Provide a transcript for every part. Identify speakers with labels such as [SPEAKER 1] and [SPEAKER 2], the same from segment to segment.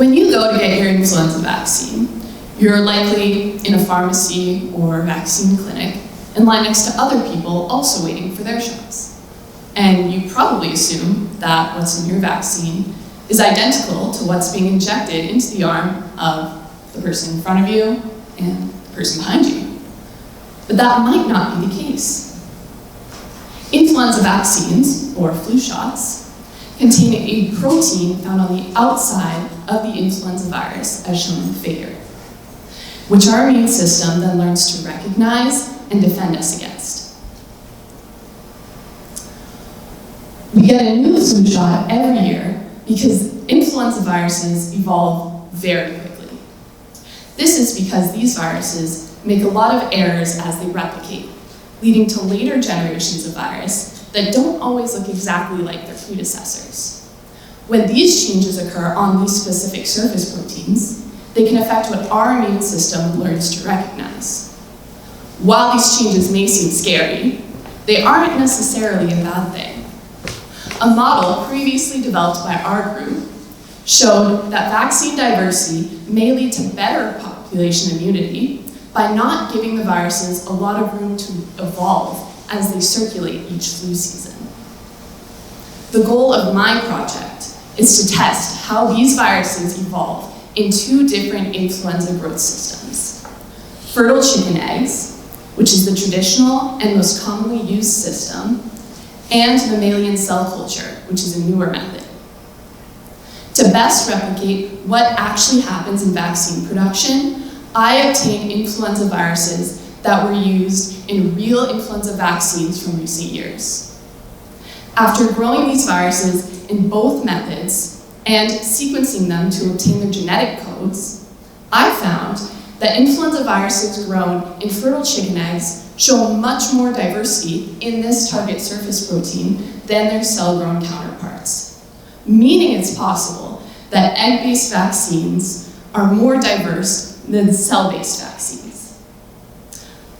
[SPEAKER 1] When you go to get your influenza vaccine, you're likely in a pharmacy or vaccine clinic in line next to other people also waiting for their shots. And you probably assume that what's in your vaccine is identical to what's being injected into the arm of the person in front of you and the person behind you. But that might not be the case. Influenza vaccines, or flu shots, contain a protein found on the outside of the influenza virus, as shown in the figure, which our immune system then learns to recognize and defend us against. We get a new flu shot every year because influenza viruses evolve very quickly. This is because these viruses make a lot of errors as they replicate, leading to later generations of virus that don't always look exactly like their predecessors. When these changes occur on these specific surface proteins, they can affect what our immune system learns to recognize. While these changes may seem scary, they aren't necessarily a bad thing. A model previously developed by our group showed that vaccine diversity may lead to better population immunity by not giving the viruses a lot of room to evolve as they circulate each flu season. The goal of my project is to test how these viruses evolve in two different influenza growth systems: fertile chicken eggs, which is the traditional and most commonly used system, and mammalian cell culture, which is a newer method. To best replicate what actually happens in vaccine production, I obtained influenza viruses that were used in real influenza vaccines from recent years. After growing these viruses in both methods and sequencing them to obtain their genetic codes, I found that influenza viruses grown in fertile chicken eggs show much more diversity in this target surface protein than their cell-grown counterparts, meaning it's possible that egg-based vaccines are more diverse than cell-based vaccines.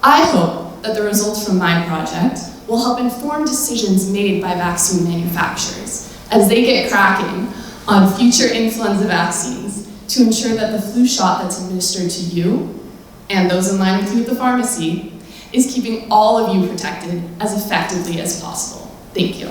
[SPEAKER 1] I hope that the results from my project will help inform decisions made by vaccine manufacturers as they get cracking on future influenza vaccines to ensure that the flu shot that's administered to you and those in line with you at the pharmacy is keeping all of you protected as effectively as possible. Thank you.